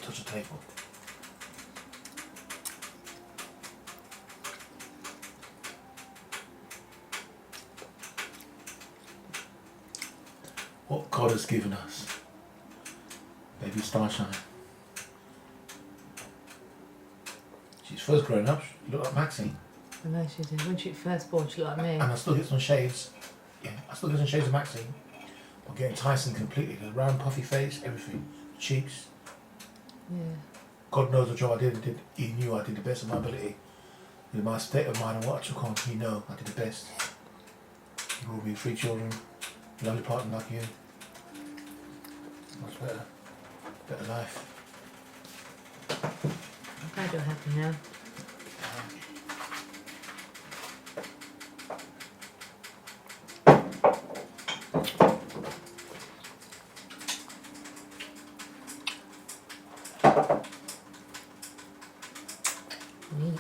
Don't touch the table. What God has given us. Baby Starshine. She's first grown up, she looked like Maxine. I know she did. When she first born, she looked like me. And I still get some shades. Yeah, I still get some shades of Maxine. I'm getting Tyson completely. The round, puffy face, everything. Cheeks. Yeah. God knows the job I did. He knew I did the best of my ability. With my state of mind and what I took on, he knew I did the best. He brought me 3 children, lovely partner like you. Much better. Better life. I'm glad you're happy now. Neat.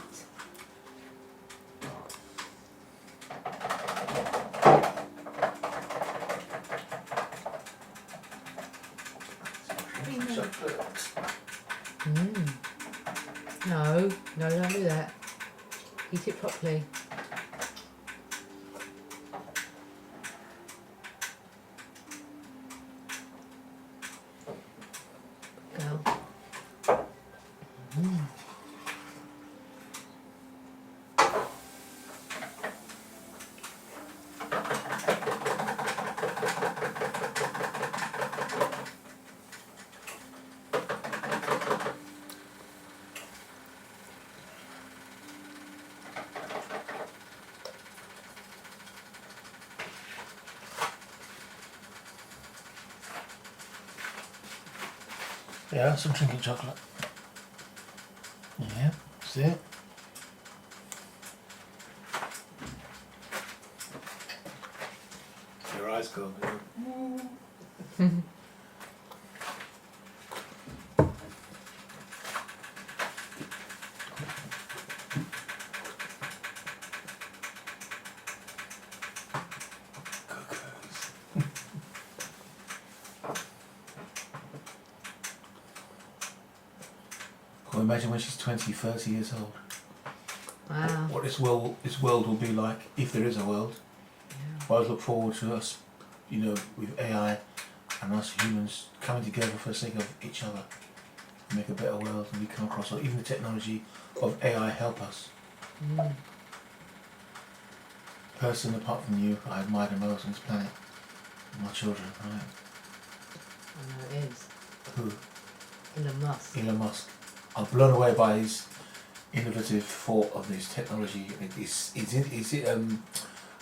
No, don't do that. Eat it properly. Girl. Yeah, some drinking chocolate. Yeah, see it? Your eyes go. Well, imagine when she's 20, 30 years old. Wow. What this world will be like, if there is a world. Yeah. I always look forward to us, with AI and us humans coming together for the sake of each other. Make a better world, and we come across, or even the technology of AI help us. Person apart from you, I admire the most on this planet. My children, right? I know it is. Who? Elon Musk. Elon Musk. I'm blown away by his innovative thought of this technology, his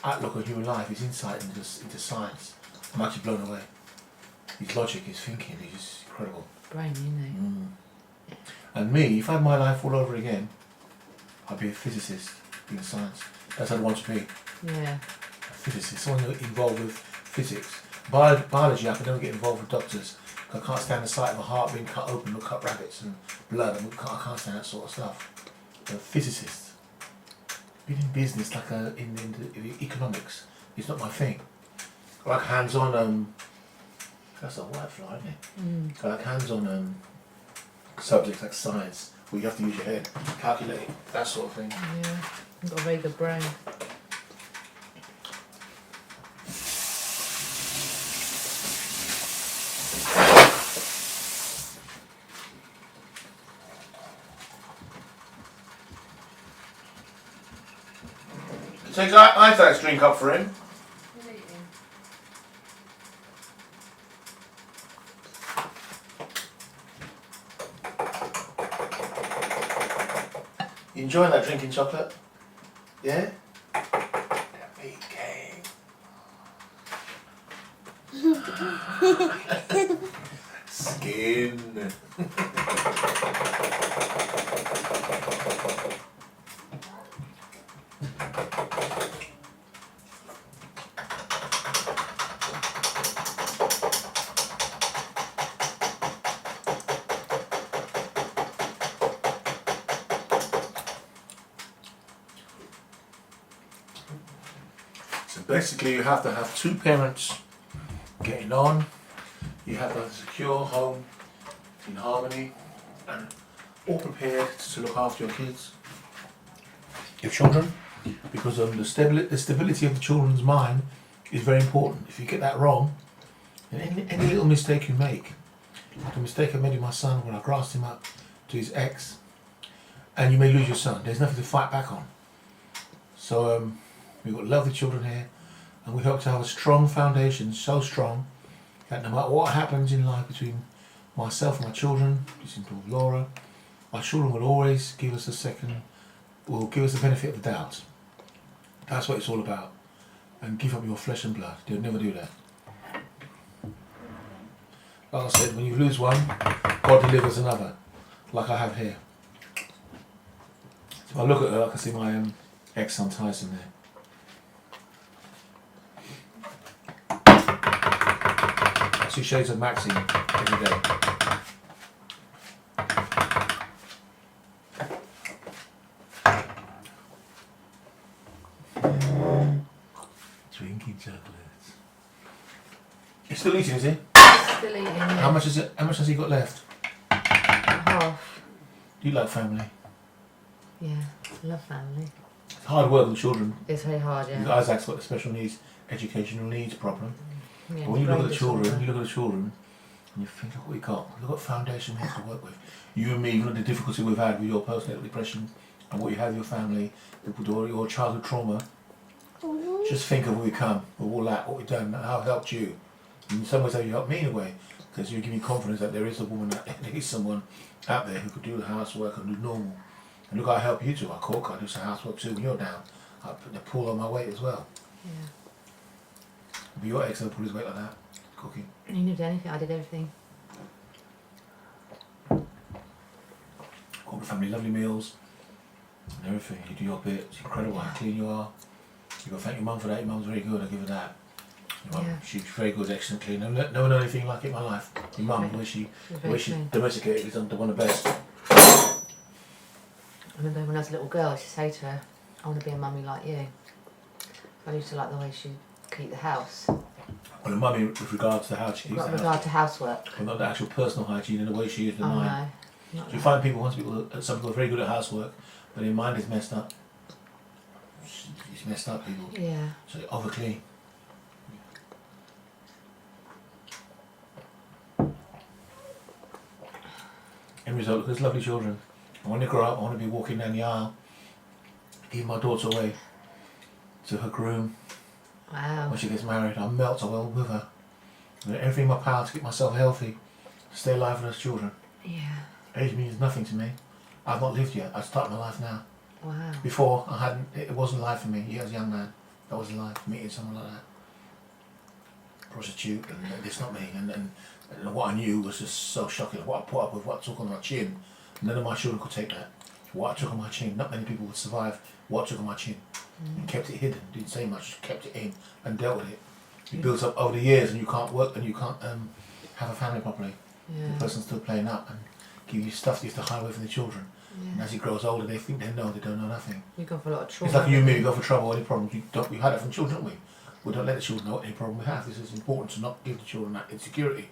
outlook on human life, his insight into science. I'm actually blown away. His logic, his thinking, is just incredible. Brainy, isn't he? And me, if I had my life all over again, I'd be a physicist, be in science. That's what I want to be. Yeah. A physicist, someone involved with physics. Biology, I can never get involved with doctors. I can't stand the sight of a heart being cut open, look up rabbits and blood, and I can't stand that sort of stuff. But a physicist, being in business, like in the economics, is not my thing. I like hands-on, that's a white fly, isn't it? I like hands-on subjects like science, where you have to use your head, calculate, that sort of thing. Yeah. You've got a very good brain. Take Isaac's drink up for him. You enjoying that drinking chocolate? Yeah? Skin. So basically you have to have 2 parents getting on. You have to have a secure home in harmony. and all prepared to look after your kids, your children, because the stability of the children's mind is very important. If you get that wrong, then any little mistake you make, like the mistake I made with my son when I grassed him up to his ex, and you may lose your son. There's nothing to fight back on. So we've got lovely children here, and we hope to have a strong foundation, so strong that no matter what happens in life between myself and my children, this includes Laura, my children will always give us will give us the benefit of the doubt. That's what it's all about. And give up your flesh and blood. They'll never do that. Like I said, when you lose one, God delivers another, like I have here. So if I look at her, I can see my ex-son Tyson there. I see shades of Maxine every day. Drinking chocolates. You're still eating, is he? Still eating. Yeah. How much has he got left? Half. Do you like family? Yeah, I love family. It's hard work with children. It's very hard, yeah. Isaac's got the special needs, educational needs problem. Yeah, But when you look at the disorder. children, and you think, look what we got. Look what foundation we have to work with. You and me, even the difficulty we've had with your postnatal depression and what you have with your family, your childhood trauma. Just think of where we come, with all that, what we've done, and how it helped you. In some ways, how you helped me in a way, because you give me confidence that there is a woman, there is someone out there who could do the housework and do normal. And look, I help you too. I cook, I do some housework too. When you're down, I put the pull on my weight as well. Yeah. But your ex never pull his weight like that, cooking. He never did anything, I did everything. Cook the family lovely meals and everything. You do your bit. It's incredible how clean you are. You've got to thank your mum for that. Your mum's very good, I give her that. Your mum, Yeah. she's very good, excellent, clean. No one known anything like it in my life. Your mum, the way she domesticated is one of the best. I remember when I was a little girl, I used to say to her, I want to be a mummy like you. I used to like the way she keep the house. Well, the mummy, with regards to how she keeps Not the with house, regard to housework. but not the actual personal hygiene and the way she used the Oh mind. no. So you find some people are very good at housework, but their mind is messed up. It's messed up, people. Yeah. So they over clean. End result, look, there's lovely children. And when they grow up, I want to be walking down the aisle, giving my daughter away to her groom. Wow. When she gets married, I melt away with her. I do everything in my power to keep myself healthy, to stay alive for those children. Yeah. Age means nothing to me. I've not lived yet. I start my life now. Wow. Before, it wasn't life for me. Yeah, as a young man, that wasn't life. Meeting someone like that. Prostitute, and it's not me. And what I knew was just so shocking. What I put up with, what I took on my chin, none of my children could take that. What I took on my chin, not many people would survive what I took on my chin. And kept it hidden, didn't say much, just kept it in and dealt with it. It builds up over the years and you can't work and you can't have a family properly. Yeah. The person's still playing up and give you stuff you have to hide away from the children. And Yeah. as he grows older, they think they know, they don't know nothing. You've gone for a lot of trauma. It's like you and me, we go for trouble, any problems. We had it from children, don't we? We don't let the children know any problem we have. This is important to not give the children that insecurity.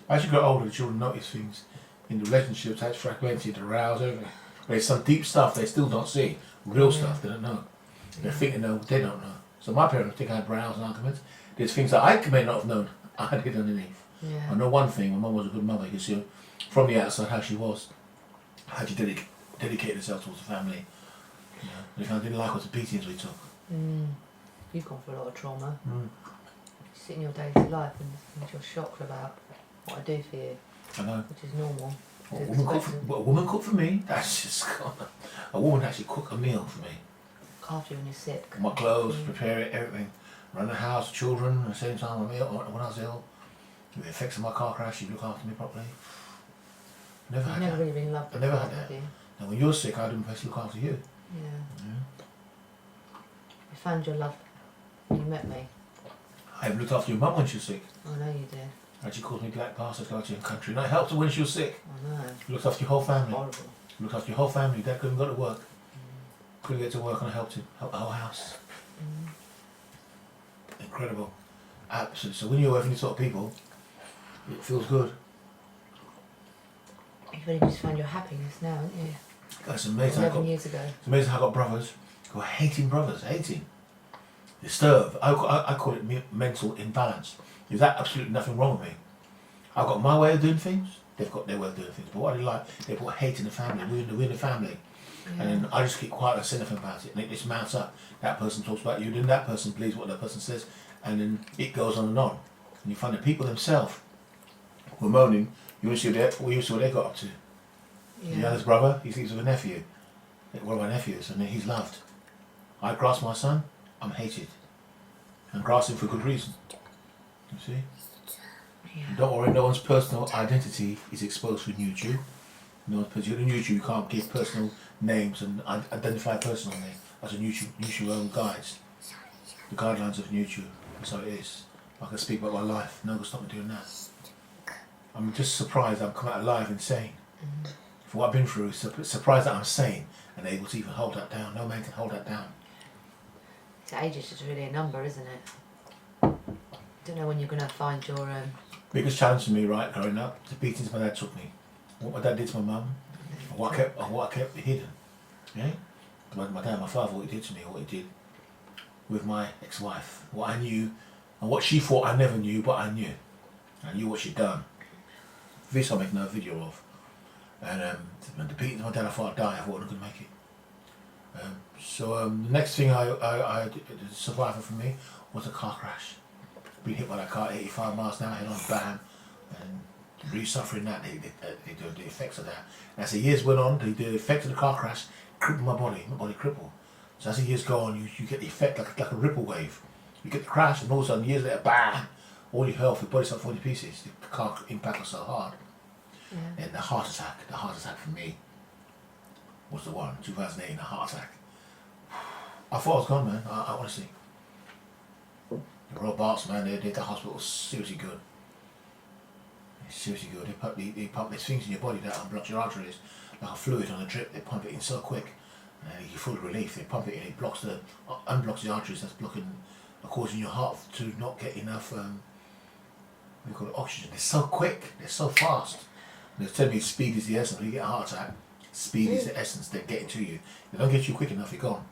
As you grow older, the children notice things in the relationships, how it's fragmented, aroused, everything. There's some deep stuff they still don't see, real stuff they don't know. They think they know, they don't know. So my parents think I had brows and arguments. There's things that I may not have known, I did underneath. Yeah. I know one thing, my mum was a good mother. You can see from the outside how she was, how she dedicated herself towards the family. You know, and if I didn't like what the beatings we took. You've gone for a lot of trauma. Mm. You sit in your day-to-day life and you're shocked about what I do for you, I know. which is normal. A woman cook for me, that's just a woman actually cook a meal for me. Look after you when you're sick. My clothes, prepare it, everything. Run the house, children, at the same time I'm ill, when I was ill. With the effects of my car crash, she looked after me properly. Never You've had never that. really been loved I never before, had that. have you? And when you're sick, I didn't look after you. Yeah. You found your love when you met me. I even looked after your mum when she was sick. I know you did. And she called me black bastard, go to your country. And I helped her when she was sick. I know. You looked after your whole family. Horrible. You looked after your whole family. Dad couldn't go to work. Couldn't get to work and I helped him. Helped the whole house. Incredible. Absolutely. So when you're with these sort of people, it feels good. You You've only just found your happiness now, haven't you? It's amazing. 11 years ago. It's amazing how I got brothers who are hating brothers, disturbed. I call it mental imbalance. There's absolutely nothing wrong with me. I've got my way of doing things. They've got their way of doing things. But what they like, they put hate in the family. We're in the family. Yeah. And then I just keep quiet and say nothing about it. And it just mounts up. That person talks about you, then that person believes what that person says. And then it goes on. And you find the people themselves who are moaning, you want to see what they got up to. Yeah. You know, his brother, he sleeps with a nephew. One of my nephews, and he's loved. I grasp my son, I'm hated. And grasp him for good reason. You see? Yeah. Don't worry, no one's personal identity is exposed through YouTube. No one's personal. On YouTube, you can't give personal names and identify personally. That's on YouTube own guides. The guidelines of YouTube. That's how it is. I can speak about my life. No one can stop me doing that. I'm just surprised I've come out alive and sane. Mm-hmm. For what I've been through, surprised that I'm sane and able to even hold that down. No man can hold that down. Age is just really a number, isn't it? Don't know when you're going to find your... Biggest challenge for me, right, growing up, the beatings my dad took me. What my dad did to my mum, and what I kept hidden. Yeah? My dad, my father, what he did to me, what he did with my ex-wife. What I knew, and what she thought I never knew, but I knew. I knew what she'd done. This I'm making a video of. And the beatings my dad, I thought I'd die, I thought I wasn't going to make it. The next thing I the survivor for me was a car crash. Being hit by that car 85 miles an hour, head on, bam, and really suffering that, they do the effects of that. And as the years went on, the effect of the car crash crippled my body crippled. So as the years go on, you get the effect like a ripple wave. You get the crash, and all of a sudden, years later, bam, all your health, your body starts falling to pieces. The car impact was so hard. Yeah. And the heart attack for me was the one, 2008, the heart attack. I thought I was gone, man, I honestly. The Royal Barts, man, the hospital was seriously good. Seriously good. They pump these things in your body that unblocks your arteries, like a fluid on a drip. They pump it in so quick, and you feel relief. They pump it in, it unblocks the arteries that's blocking, causing your heart to not get enough, we call it oxygen. They're so quick, they're so fast. And they tell me speed is the essence. When you get a heart attack, speed is the essence. They're getting to you. They don't get you quick enough, you're gone.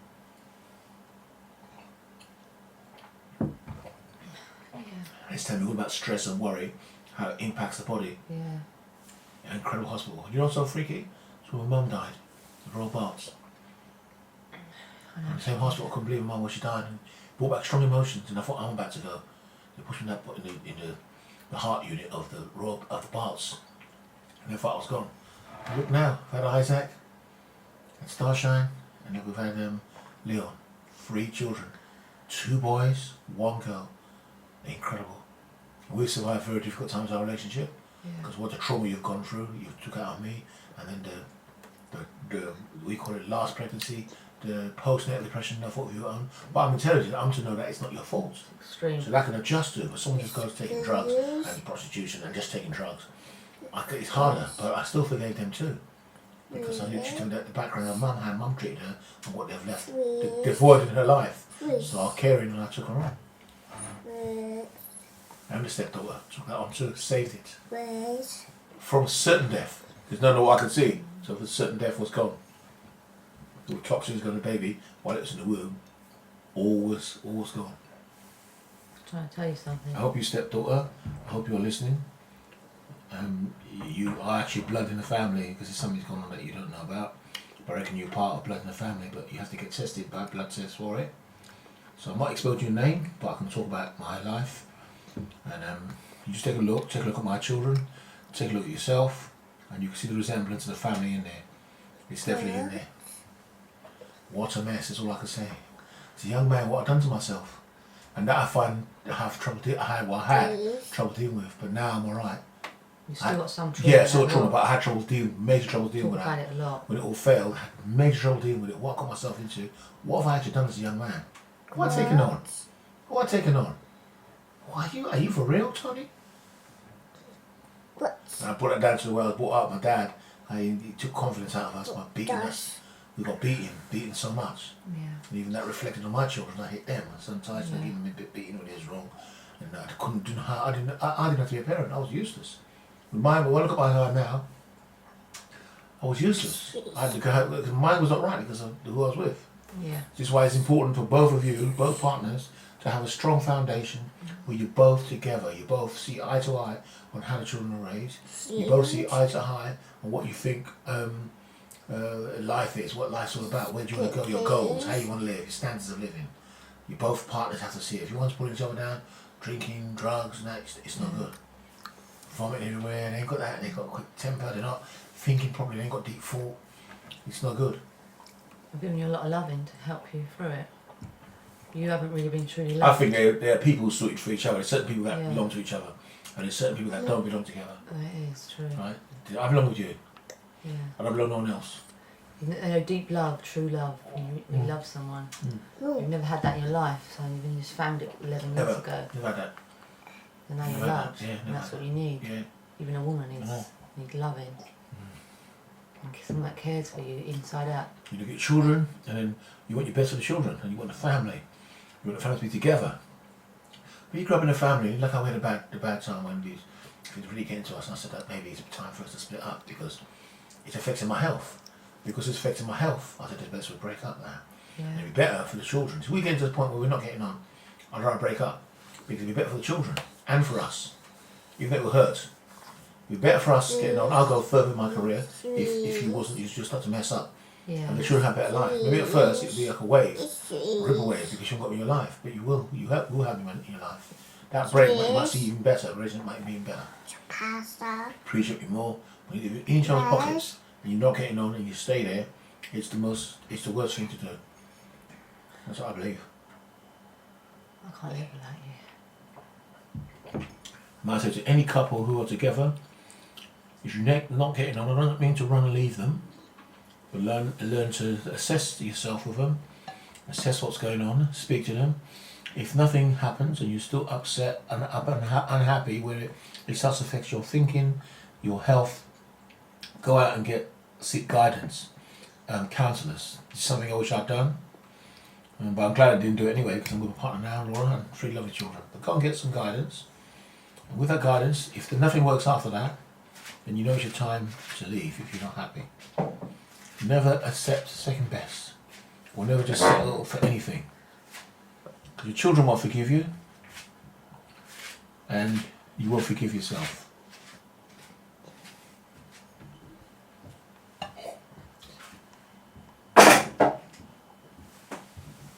It's telling me all about stress and worry, how it impacts the body. Yeah. An incredible hospital. You know what's so freaky? It's when my mum died, the Royal Barts. And the same hospital, I couldn't believe my mum when she died, and brought back strong emotions, and I thought I'm about to go. They pushed me in the heart unit of the Barts, and I thought I was gone. And look now, we've had Isaac, and Starshine, and then we've had Leon, 3 children, 2 boys, 1 girl. They're incredible. We've survived very difficult times in our relationship because what the trauma you've gone through, you took out on me, and then the we call it last pregnancy, the postnatal depression, I thought you were on. But I'm intelligent, I'm to know that it's not your fault. Extreme. So that can adjust to it, but someone just goes taking drugs and prostitution and just taking drugs. It's harder, but I still forgave them too. Because I literally told that the background of mum, how mum treated her and what they've left, the void in her life. So I was caring and I took her on. And the stepdaughter took that on too, saved it. From certain death. There's none of what I could see. So the certain death was gone. The toxins gone to the baby while it was in the womb. All was gone. I'm trying to tell you something. I hope you stepdaughter, I hope you're listening. You are actually blood in the family because there's something's going on that you don't know about. But I reckon you're part of blood in the family, but you have to get tested by blood tests for it. So I might expose your name, but I can talk about my life. And you just take a look at my children, take a look at yourself, and you can see the resemblance of the family in there. It's definitely in there. What a mess, is all I can say. As a young man, what I've done to myself. And that I find I had trouble dealing with, but now I'm alright. You've still got some trauma. Yeah, still trauma, but I had major trouble dealing with Talk that. about it a lot. When it all failed, I had major trouble dealing with it. What I got myself into, what have I actually done as a young man? What have I taken on? What have I taken on? Why are you for real, Tony? And I brought that down to the way I was brought up. My dad, he took confidence out of us by beating us. We got beaten so much. Yeah. And even that reflected on my children. I hit them. My son Tyson, I gave him a bit beating when he was wrong. And I couldn't do I didn't have to be a parent. I was useless. When I look at my life now, I was useless. I had to go because mine was not right because of who I was with. Yeah. This is why it's important for both of you, both partners, to have a strong foundation where you're both together. You both see eye to eye on how the children are raised. You both see eye to eye on what you think life is, what life's all about, where do you want to go, your goals, how you want to live, your standards of living. You both partners have to see it. If you want to put each other down, drinking, drugs, and that, it's not good. Vomiting everywhere, they ain't got that, they've got a quick temper, they're not thinking properly, they ain't got deep thought. It's not good. I've given you a lot of loving to help you through it. You haven't really been truly I loved. think there are people suited for each other. There's certain people that Yeah. belong to each other, and there's certain people that don't belong together. Oh, it is true. Right? I belong with you. Yeah. I don't belong to no one else. You know, deep love, true love. You love someone. You've never had that in your life, so you've just found it 11 Never. months ago. Never had that. And now Never you're had loved. that. Yeah, And never that's had what you need. Yeah. Even a woman needs know. loving. And someone that cares for you inside out. You look at children, and then you want your best for the children, and you want the family. You want the family to be together. When you grow up in a family, like I had the bad time when things really getting to us, and I said that maybe it's time for us to split up because it's affecting my health. Because it's affecting my health, I said it's best we break up now. Yeah. It'd be better for the children. So we get to the point where we're not getting on, I'd rather break up because it'd be better for the children and for us, even though it will hurt. It'd be better for us getting on. I'll go further in my career if you wasn't. You just start to mess up, Yeah. and the children have a better life. Maybe at first it'd be like a wave, a ripple wave, because you haven't got me in your life, but you will. You will have me in your life. That break might see even better. Raising might be even better. Appreciate you more. When you're in each other's pockets and you're not getting on and you stay there, it's the worst thing to do. That's what I believe. I can't live without you. And I say to any couple who are together, if you're not getting on, I don't mean to run and leave them, but learn to assess yourself with them, assess what's going on, speak to them. If nothing happens and you're still upset and unhappy, where it starts to affect your thinking, your health, go out and seek guidance, counsellors. It's something I wish I'd done, but I'm glad I didn't do it anyway because I'm with a partner now, Laura, and 3 lovely children. But go and get some guidance. And with that guidance, if nothing works after that, then you know it's your time to leave if you're not happy. Never accept second best, or never just settle for anything. Because your children won't forgive you, and you won't forgive yourself.